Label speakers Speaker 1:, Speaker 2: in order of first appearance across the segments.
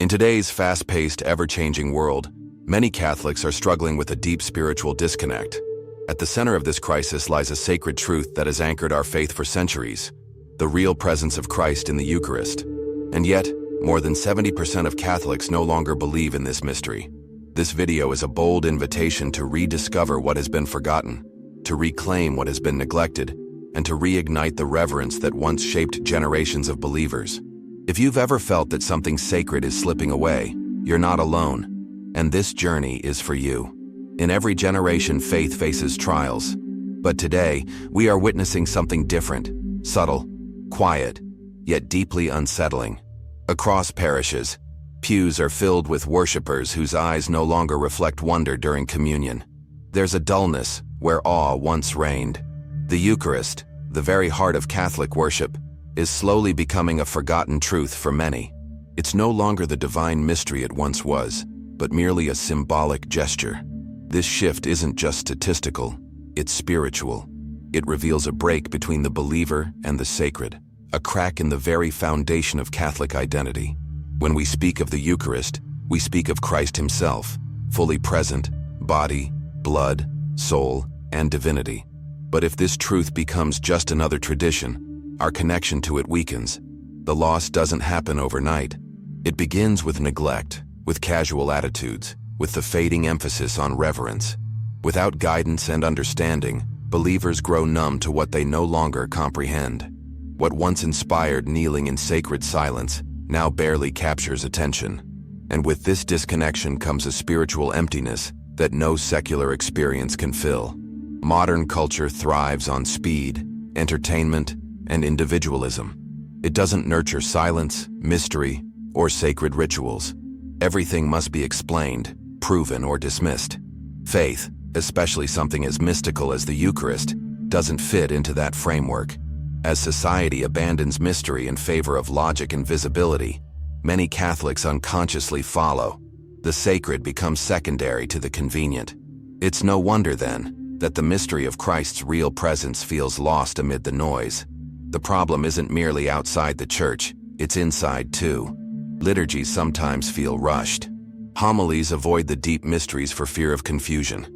Speaker 1: In today's fast-paced, ever-changing world, many Catholics are struggling with a deep spiritual disconnect. At the center of this crisis lies a sacred truth that has anchored our faith for centuries: the real presence of Christ in the Eucharist. And yet, more than 70% of Catholics no longer believe in this mystery. This video is a bold invitation to rediscover what has been forgotten, to reclaim what has been neglected, and to reignite the reverence that once shaped generations of believers. If you've ever felt that something sacred is slipping away, you're not alone, and this journey is for you. In every generation, faith faces trials, but today, we are witnessing something different, subtle, quiet, yet deeply unsettling. Across parishes, pews are filled with worshipers whose eyes no longer reflect wonder during communion. There's a dullness where awe once reigned. The Eucharist, the very heart of Catholic worship, is slowly becoming a forgotten truth for many. It's no longer the divine mystery it once was, but merely a symbolic gesture. This shift isn't just statistical, it's spiritual. It reveals a break between the believer and the sacred, a crack in the very foundation of Catholic identity. When we speak of the Eucharist, we speak of Christ himself, fully present, body, blood, soul, and divinity. But if this truth becomes just another tradition, our connection to it weakens. The loss doesn't happen overnight. It begins with neglect, with casual attitudes, with the fading emphasis on reverence. Without guidance and understanding, believers grow numb to what they no longer comprehend. What once inspired kneeling in sacred silence now barely captures attention. And with this disconnection comes a spiritual emptiness that no secular experience can fill. Modern culture thrives on speed, entertainment, and individualism. It doesn't nurture silence, mystery, or sacred rituals. Everything must be explained, proven, or dismissed. Faith, especially something as mystical as the Eucharist, doesn't fit into that framework. As society abandons mystery in favor of logic and visibility, many Catholics unconsciously follow. The sacred becomes secondary to the convenient. It's no wonder, then, that the mystery of Christ's real presence feels lost amid the noise. The problem isn't merely outside the church, it's inside too. Liturgies sometimes feel rushed. Homilies avoid the deep mysteries for fear of confusion.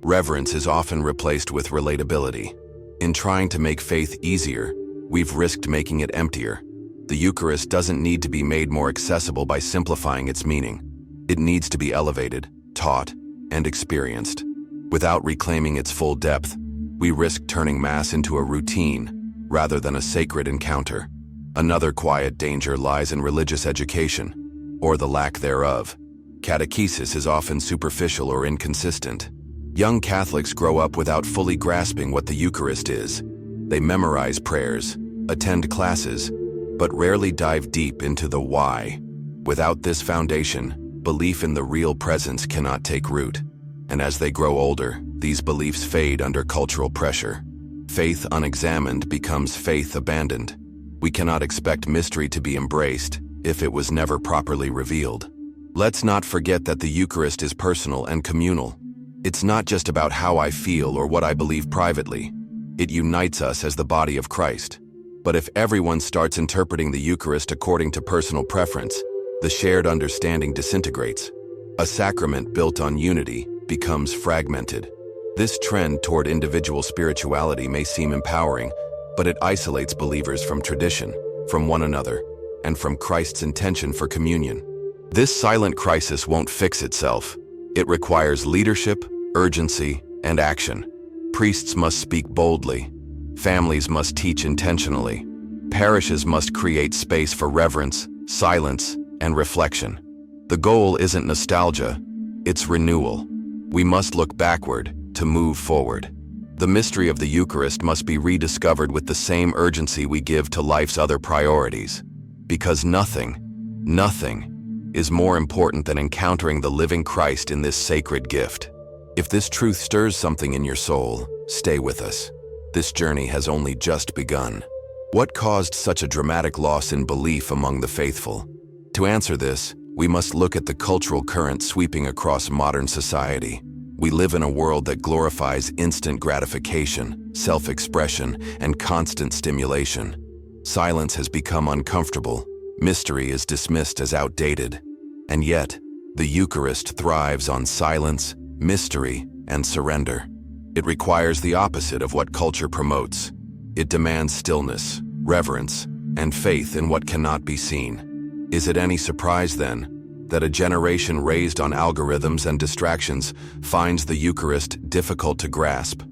Speaker 1: Reverence is often replaced with relatability. In trying to make faith easier, we've risked making it emptier. The Eucharist doesn't need to be made more accessible by simplifying its meaning. It needs to be elevated, taught, and experienced. Without reclaiming its full depth, we risk turning Mass into a routine rather than a sacred encounter. Another quiet danger lies in religious education, or the lack thereof. Catechesis is often superficial or inconsistent. Young Catholics grow up without fully grasping what the Eucharist is. They memorize prayers, attend classes, but rarely dive deep into the why. Without this foundation, belief in the real presence cannot take root. And as they grow older, these beliefs fade under cultural pressure. Faith unexamined becomes faith abandoned. We cannot expect mystery to be embraced if it was never properly revealed. Let's not forget that the Eucharist is personal and communal. It's not just about how I feel or what I believe privately. It unites us as the body of Christ. But if everyone starts interpreting the Eucharist according to personal preference, the shared understanding disintegrates. A sacrament built on unity becomes fragmented. This trend toward individual spirituality may seem empowering, but it isolates believers from tradition, from one another, and from Christ's intention for communion. This silent crisis won't fix itself. It requires leadership, urgency, and action. Priests must speak boldly. Families must teach intentionally. Parishes must create space for reverence, silence, and reflection. The goal isn't nostalgia, it's renewal. We must look backward to move forward. The mystery of the Eucharist must be rediscovered with the same urgency we give to life's other priorities. Because nothing is more important than encountering the living Christ in this sacred gift. If this truth stirs something in your soul, stay with us. This journey has only just begun. What caused such a dramatic loss in belief among the faithful? To answer this, we must look at the cultural current sweeping across modern society. We live in a world that glorifies instant gratification, self-expression, and constant stimulation. Silence has become uncomfortable. Mystery is dismissed as outdated. And yet, the Eucharist thrives on silence, mystery, and surrender. It requires the opposite of what culture promotes. It demands stillness, reverence, and faith in what cannot be seen. Is it any surprise, then, that a generation raised on algorithms and distractions finds the Eucharist difficult to grasp?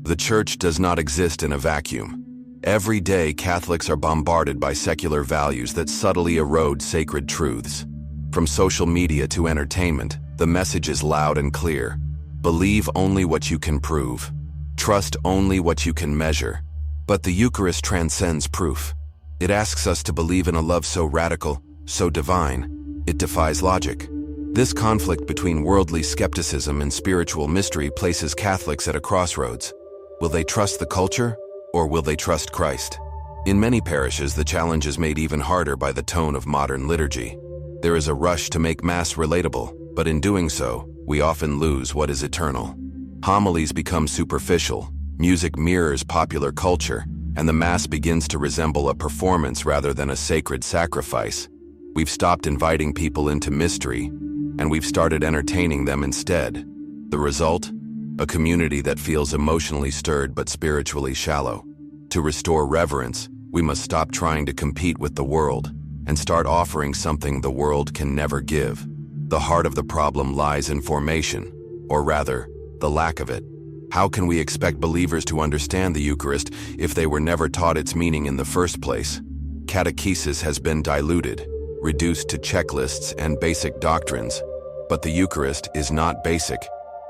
Speaker 1: The Church does not exist in a vacuum. Every day, Catholics are bombarded by secular values that subtly erode sacred truths. From social media to entertainment, the message is loud and clear. Believe only what you can prove. Trust only what you can measure. But the Eucharist transcends proof. It asks us to believe in a love so radical, so divine, it defies logic. This conflict between worldly skepticism and spiritual mystery places Catholics at a crossroads. Will they trust the culture, or will they trust Christ? In many parishes, the challenge is made even harder by the tone of modern liturgy. There is a rush to make Mass relatable, but in doing so, we often lose what is eternal. Homilies become superficial, music mirrors popular culture, and the Mass begins to resemble a performance rather than a sacred sacrifice. We've stopped inviting people into mystery, and we've started entertaining them instead. The result? A community that feels emotionally stirred but spiritually shallow. To restore reverence, we must stop trying to compete with the world and start offering something the world can never give. The heart of the problem lies in formation, or rather, the lack of it. How can we expect believers to understand the Eucharist if they were never taught its meaning in the first place? Catechesis has been diluted, reduced to checklists and basic doctrines. But the Eucharist is not basic.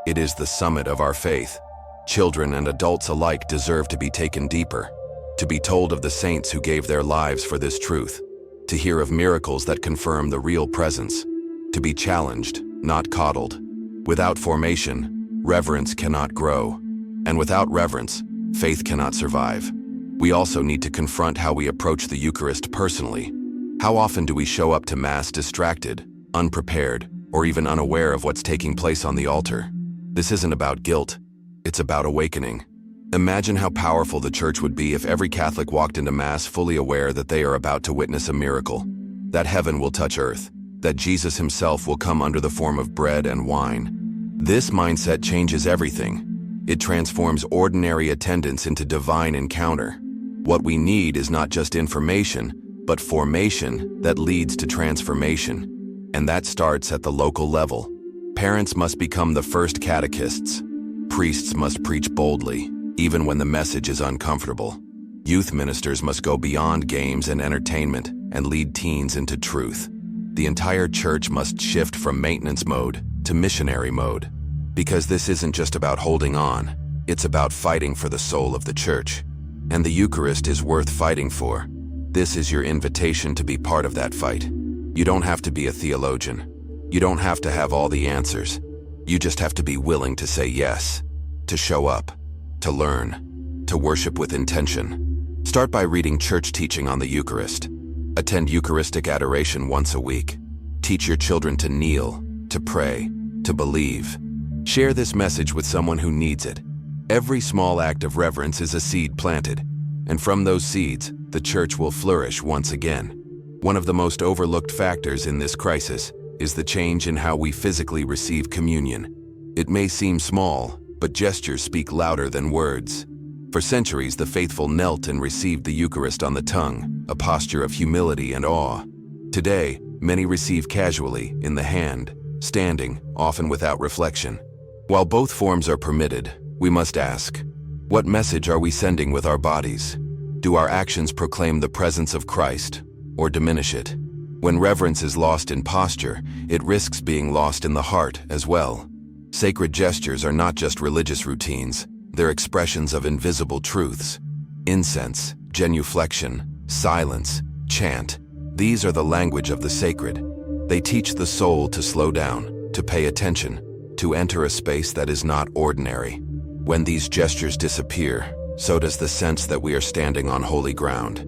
Speaker 1: It is the summit of our faith. Children and adults alike deserve to be taken deeper, to be told of the saints who gave their lives for this truth, to hear of miracles that confirm the real presence, to be challenged, not coddled. Without formation, reverence cannot grow, and without reverence, faith cannot survive. We also need to confront how we approach the Eucharist personally. How often do we show up to Mass distracted, unprepared, or even unaware of what's taking place on the altar? This isn't about guilt, it's about awakening. Imagine how powerful the Church would be if every Catholic walked into Mass fully aware that they are about to witness a miracle, that heaven will touch earth, that Jesus himself will come under the form of bread and wine. This mindset changes everything. It transforms ordinary attendance into divine encounter. What we need is not just information, but formation that leads to transformation. And that starts at the local level. Parents must become the first catechists. Priests must preach boldly, even when the message is uncomfortable. Youth ministers must go beyond games and entertainment and lead teens into truth. The entire Church must shift from maintenance mode to missionary mode. Because this isn't just about holding on, it's about fighting for the soul of the Church. And the Eucharist is worth fighting for. This is your invitation to be part of that fight. You don't have to be a theologian. You don't have to have all the answers. You just have to be willing to say yes, to show up, to learn, to worship with intention. Start by reading church teaching on the Eucharist. Attend Eucharistic adoration once a week. Teach your children to kneel, to pray, to believe. Share this message with someone who needs it. Every small act of reverence is a seed planted, and from those seeds, the Church will flourish once again. One of the most overlooked factors in this crisis is the change in how we physically receive communion. It may seem small, but gestures speak louder than words. For centuries, the faithful knelt and received the Eucharist on the tongue, a posture of humility and awe. Today, many receive casually, in the hand, standing, often without reflection. While both forms are permitted, we must ask, what message are we sending with our bodies? Do our actions proclaim the presence of Christ, or diminish it? When reverence is lost in posture, it risks being lost in the heart as well. Sacred gestures are not just religious routines, they're expressions of invisible truths. Incense, genuflection, silence, chant, these are the language of the sacred. They teach the soul to slow down, to pay attention, to enter a space that is not ordinary. When these gestures disappear, so does the sense that we are standing on holy ground.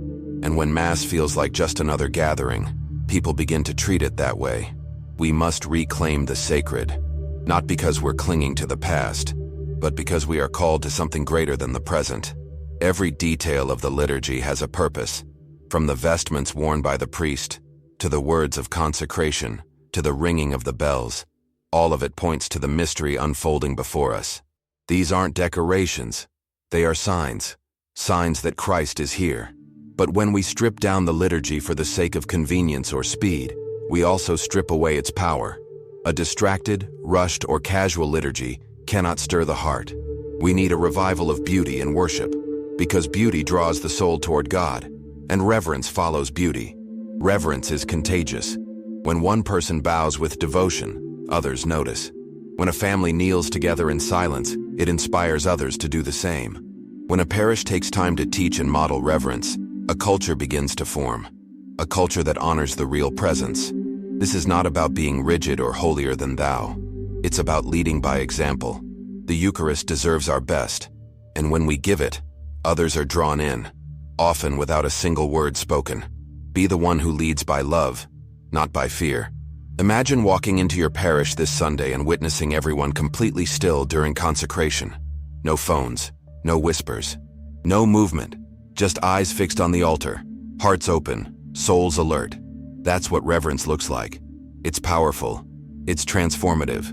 Speaker 1: And when Mass feels like just another gathering, people begin to treat it that way. We must reclaim the sacred, not because we're clinging to the past, but because we are called to something greater than the present. Every detail of the liturgy has a purpose, from the vestments worn by the priest, to the words of consecration, to the ringing of the bells. All of it points to the mystery unfolding before us. These aren't decorations. They are signs. Signs that Christ is here. But when we strip down the liturgy for the sake of convenience or speed, we also strip away its power. A distracted, rushed, or casual liturgy cannot stir the heart. We need a revival of beauty in worship, because beauty draws the soul toward God, and reverence follows beauty. Reverence is contagious. When one person bows with devotion, others notice. When a family kneels together in silence, it inspires others to do the same. When a parish takes time to teach and model reverence, a culture begins to form. A culture that honors the real presence. This is not about being rigid or holier than thou. It's about leading by example. The Eucharist deserves our best, and when we give it, others are drawn in, often without a single word spoken. Be the one who leads by love, not by fear. Imagine walking into your parish this Sunday and witnessing everyone completely still during consecration. No phones, no whispers, no movement, just eyes fixed on the altar, hearts open, souls alert. That's what reverence looks like. It's powerful, it's transformative,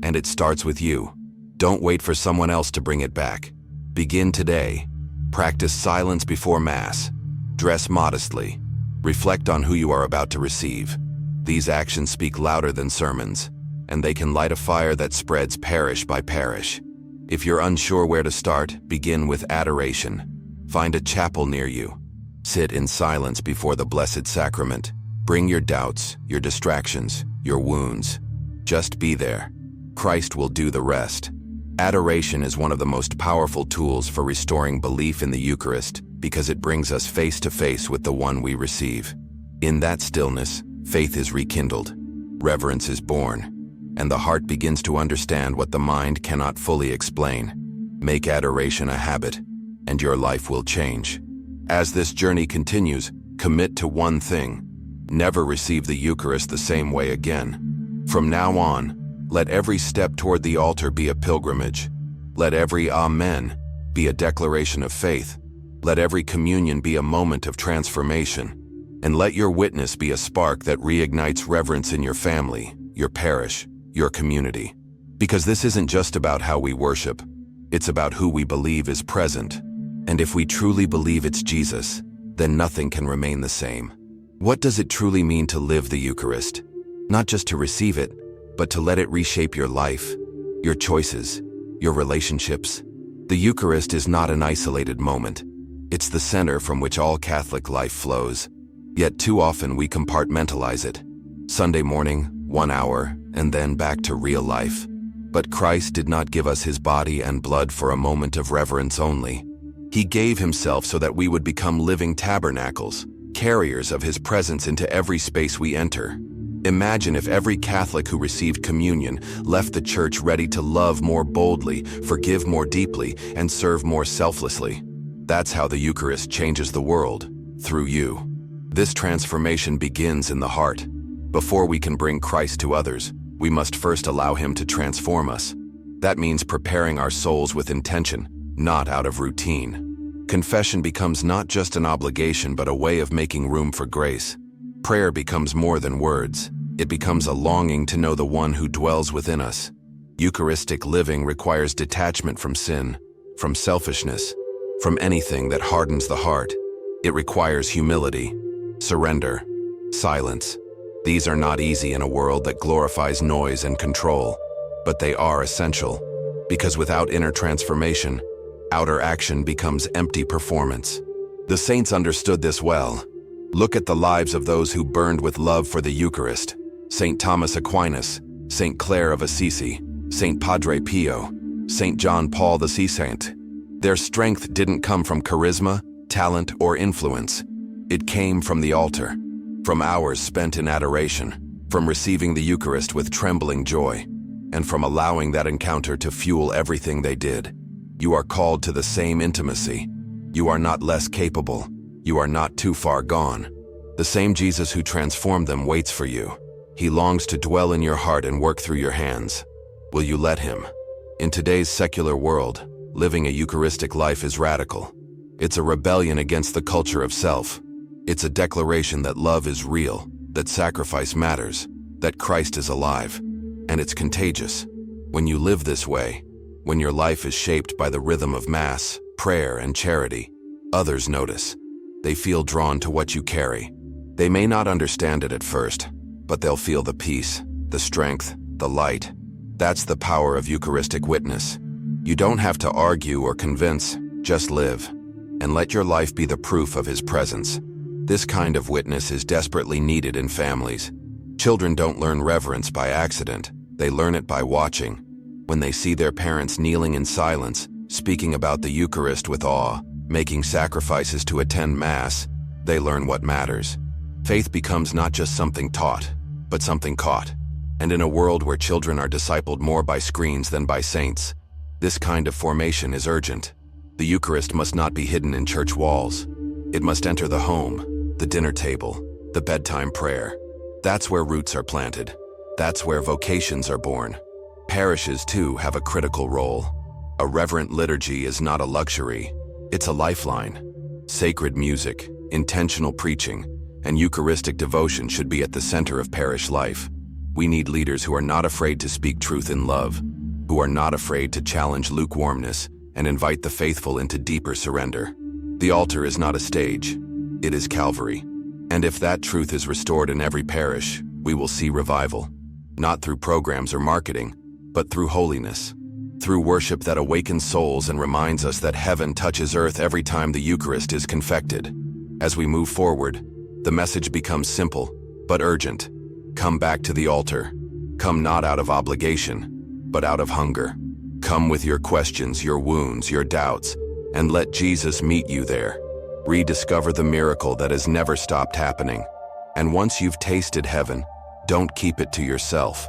Speaker 1: and it starts with you. Don't wait for someone else to bring it back. Begin today. Practice silence before Mass. Dress modestly. Reflect on who you are about to receive. These actions speak louder than sermons, and they can light a fire that spreads parish by parish. If you're unsure where to start, begin with adoration. Find a chapel near you. Sit in silence before the Blessed Sacrament. Bring your doubts, your distractions, your wounds. Just be there. Christ will do the rest. Adoration is one of the most powerful tools for restoring belief in the Eucharist because it brings us face to face with the one we receive. In that stillness, faith is rekindled, reverence is born, and the heart begins to understand what the mind cannot fully explain. Make adoration a habit, and your life will change. As this journey continues, commit to one thing: never receive the Eucharist the same way again. From now on, let every step toward the altar be a pilgrimage. Let every Amen be a declaration of faith. Let every communion be a moment of transformation. And let your witness be a spark that reignites reverence in your family, your parish, your community. Because this isn't just about how we worship, it's about who we believe is present. And if we truly believe it's Jesus, then nothing can remain the same. What does it truly mean to live the Eucharist? Not just to receive it, but to let it reshape your life, your choices, your relationships. The Eucharist is not an isolated moment. It's the center from which all Catholic life flows. Yet too often we compartmentalize it. Sunday morning, 1 hour, and then back to real life. But Christ did not give us his body and blood for a moment of reverence only. He gave himself so that we would become living tabernacles, carriers of his presence into every space we enter. Imagine if every Catholic who received communion left the church ready to love more boldly, forgive more deeply, and serve more selflessly. That's how the Eucharist changes the world, through you. This transformation begins in the heart. Before we can bring Christ to others, we must first allow him to transform us. That means preparing our souls with intention, not out of routine. Confession becomes not just an obligation but a way of making room for grace. Prayer becomes more than words. It becomes a longing to know the one who dwells within us. Eucharistic living requires detachment from sin, from selfishness, from anything that hardens the heart. It requires humility, surrender, silence. These are not easy in a world that glorifies noise and control, but they are essential, because without inner transformation, outer action becomes empty performance. The saints understood this well. Look at the lives of those who burned with love for the Eucharist. St. Thomas Aquinas, St. Clare of Assisi, St. Padre Pio, St. John Paul the Saint. Their strength didn't come from charisma, talent, or influence. It came from the altar, from hours spent in adoration, from receiving the Eucharist with trembling joy, and from allowing that encounter to fuel everything they did. You are called to the same intimacy. You are not less capable. You are not too far gone. The same Jesus who transformed them waits for you. He longs to dwell in your heart and work through your hands. Will you let him? In today's secular world, living a Eucharistic life is radical. It's a rebellion against the culture of self. It's a declaration that love is real, that sacrifice matters, that Christ is alive, and it's contagious. When you live this way, when your life is shaped by the rhythm of Mass, prayer, and charity, others notice. They feel drawn to what you carry. They may not understand it at first, but they'll feel the peace, the strength, the light. That's the power of Eucharistic witness. You don't have to argue or convince, just live, and let your life be the proof of His presence. This kind of witness is desperately needed in families. Children don't learn reverence by accident, they learn it by watching. When they see their parents kneeling in silence, speaking about the Eucharist with awe, making sacrifices to attend Mass, they learn what matters. Faith becomes not just something taught, but something caught. And in a world where children are discipled more by screens than by saints, this kind of formation is urgent. The Eucharist must not be hidden in church walls. It must enter the home, the dinner table, the bedtime prayer. That's where roots are planted. That's where vocations are born. Parishes, too, have a critical role. A reverent liturgy is not a luxury. It's a lifeline. Sacred music, intentional preaching, and Eucharistic devotion should be at the center of parish life. We need leaders who are not afraid to speak truth in love, who are not afraid to challenge lukewarmness and invite the faithful into deeper surrender. The altar is not a stage, it is Calvary. And if that truth is restored in every parish, we will see revival, not through programs or marketing, but through holiness, through worship that awakens souls and reminds us that heaven touches earth every time the Eucharist is confected. As we move forward, the message becomes simple, but urgent. Come back to the altar. Come not out of obligation, but out of hunger. Come with your questions, your wounds, your doubts, and let Jesus meet you there. Rediscover the miracle that has never stopped happening. And once you've tasted heaven, don't keep it to yourself.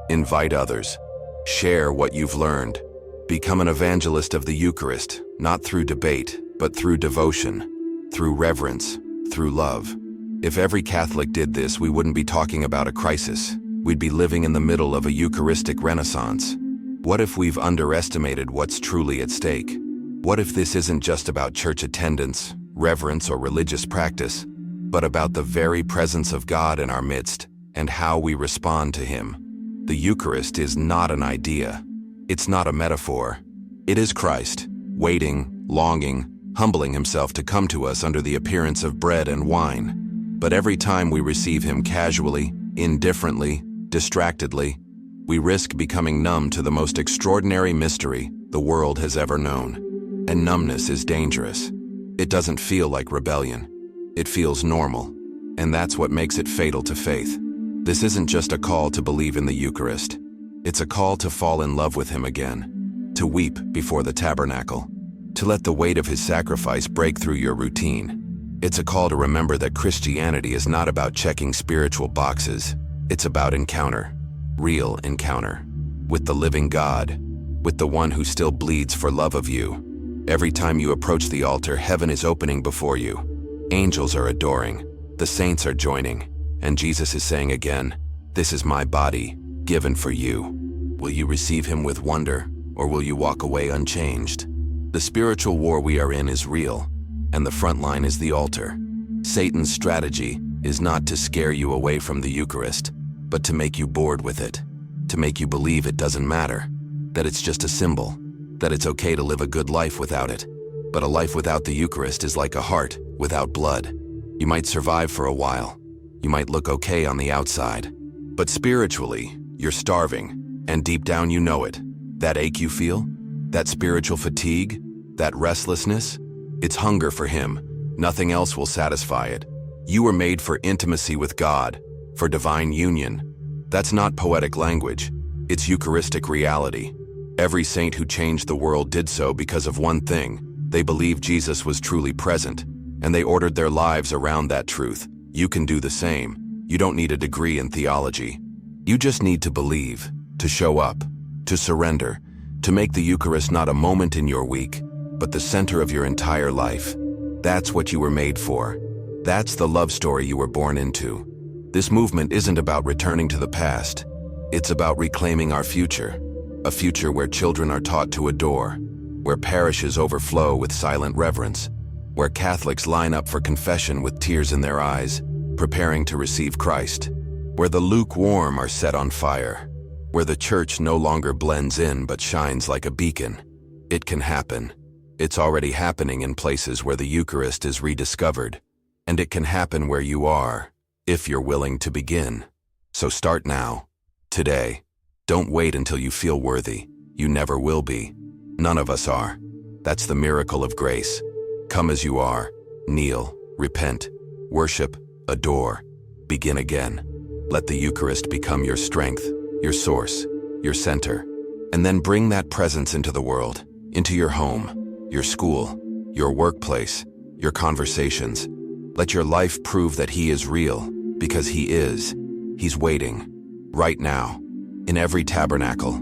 Speaker 1: Invite others. Share what you've learned. Become an evangelist of the Eucharist, not through debate, but through devotion, through reverence, through love. If every Catholic did this, we wouldn't be talking about a crisis. We'd be living in the middle of a Eucharistic renaissance. What if we've underestimated what's truly at stake? What if this isn't just about church attendance, reverence, or religious practice, but about the very presence of God in our midst and how we respond to Him? The Eucharist is not an idea. It's not a metaphor. It is Christ, waiting, longing, humbling Himself to come to us under the appearance of bread and wine. But every time we receive Him casually, indifferently, distractedly, we risk becoming numb to the most extraordinary mystery the world has ever known. And numbness is dangerous. It doesn't feel like rebellion. It feels normal. And that's what makes it fatal to faith. This isn't just a call to believe in the Eucharist. It's a call to fall in love with Him again, to weep before the tabernacle, to let the weight of His sacrifice break through your routine. It's a call to remember that Christianity is not about checking spiritual boxes. It's about encounter, real encounter, with the living God, with the one who still bleeds for love of you. Every time you approach the altar, heaven is opening before you. Angels are adoring, the saints are joining, and Jesus is saying again, "This is my body, given for you." Will you receive Him with wonder, or will you walk away unchanged? The spiritual war we are in is real, and the front line is the altar. Satan's strategy is not to scare you away from the Eucharist, but to make you bored with it, to make you believe it doesn't matter, that it's just a symbol, that it's okay to live a good life without it. But a life without the Eucharist is like a heart without blood. You might survive for a while. You might look okay on the outside. But spiritually, you're starving, and deep down you know it. That ache you feel, that spiritual fatigue, that restlessness, it's hunger for Him. Nothing else will satisfy it. You were made for intimacy with God, for divine union. That's not poetic language. It's Eucharistic reality. Every saint who changed the world did so because of one thing. They believed Jesus was truly present, and they ordered their lives around that truth. You can do the same. You don't need a degree in theology. You just need to believe, to show up, to surrender, to make the Eucharist not a moment in your week, but the center of your entire life. That's what you were made for. That's the love story you were born into. This movement isn't about returning to the past. It's about reclaiming our future. A future where children are taught to adore, where parishes overflow with silent reverence, where Catholics line up for confession with tears in their eyes, preparing to receive Christ. where the lukewarm are set on fire, where the church no longer blends in but shines like a beacon. It can happen. It's already happening in places where the Eucharist is rediscovered, and it can happen where you are, if you're willing to begin. So start now, today. Don't wait until you feel worthy. You never will be. None of us are. That's the miracle of grace. Come as you are. Kneel, repent, worship, adore. Begin again. Let the Eucharist become your strength, your source, your center. And then bring that presence into the world, into your home, your school, your workplace, your conversations. Let your life prove that He is real, because He is. He's waiting, right now, in every tabernacle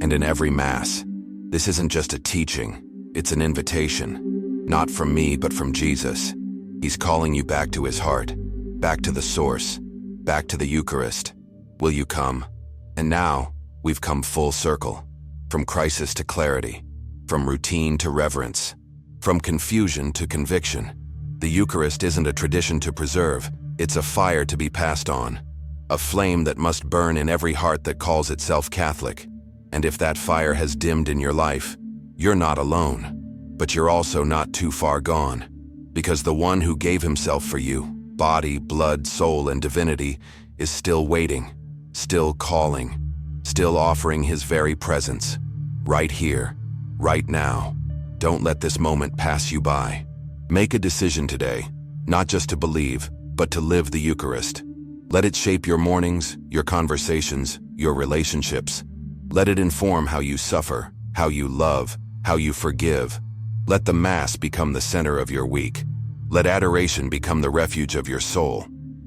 Speaker 1: and in every Mass. This isn't just a teaching, it's an invitation. Not from me, but from Jesus. He's calling you back to His heart, back to the source, back to the Eucharist. Will you come? And now, we've come full circle. From crisis to clarity, from routine to reverence, from confusion to conviction. The Eucharist isn't a tradition to preserve, it's a fire to be passed on. A flame that must burn in every heart that calls itself Catholic. And if that fire has dimmed in your life, you're not alone. But you're also not too far gone. Because the one who gave Himself for you, body, blood, soul, and divinity, is still waiting, still calling, still offering His very presence. Right here, right now. Don't let this moment pass you by. Make a decision today, not just to believe, but to live the Eucharist. Let it shape your mornings, your conversations, your relationships. Let it inform how you suffer, how you love, how you forgive. Let the Mass become the center of your week. Let adoration become the refuge of your soul.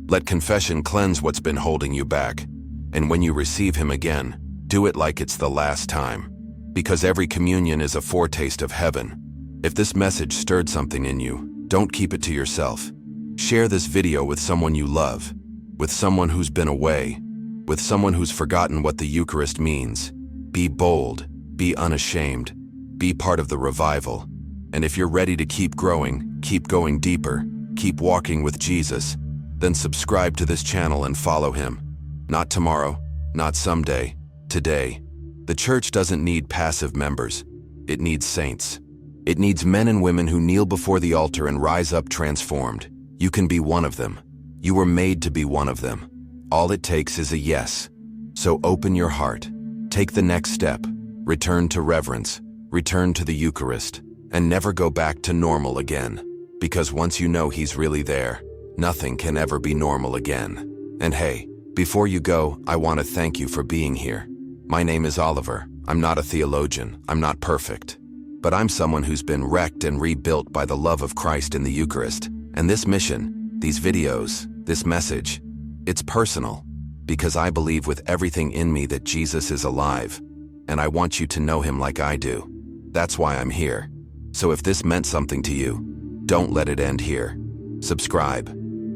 Speaker 1: Let confession cleanse what's been holding you back. And when you receive Him again, do it like it's the last time. Because every communion is a foretaste of heaven. If this message stirred something in you, don't keep it to yourself. Share this video with someone you love, with someone who's been away, with someone who's forgotten what the Eucharist means. Be bold, be unashamed, be part of the revival. And if you're ready to keep growing, keep going deeper, keep walking with Jesus, then subscribe to this channel and follow Him. Not tomorrow, not someday, today. The church doesn't need passive members. It needs saints. It needs men and women who kneel before the altar and rise up transformed. You can be one of them. You were made to be one of them. All it takes is a yes. So open your heart. Take the next step. Return to reverence. Return to the Eucharist. And never go back to normal again. Because once you know He's really there, nothing can ever be normal again. And hey, before you go, I want to thank you for being here. My name is Oliver. I'm not a theologian. I'm not perfect. But I'm someone who's been wrecked and rebuilt by the love of Christ in the Eucharist. And this mission, these videos, this message, it's personal. Because I believe with everything in me that Jesus is alive. And I want you to know Him like I do. That's why I'm here. So if this meant something to you, don't let it end here. Subscribe.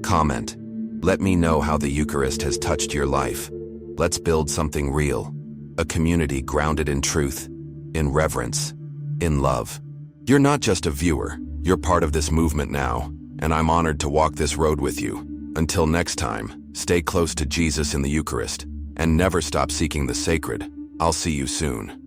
Speaker 1: Comment. Let me know how the Eucharist has touched your life. Let's build something real. A community grounded in truth, in reverence, in love. You're not just a viewer, you're part of this movement now, and I'm honored to walk this road with you. Until next time, stay close to Jesus in the Eucharist, and never stop seeking the sacred. I'll see you soon.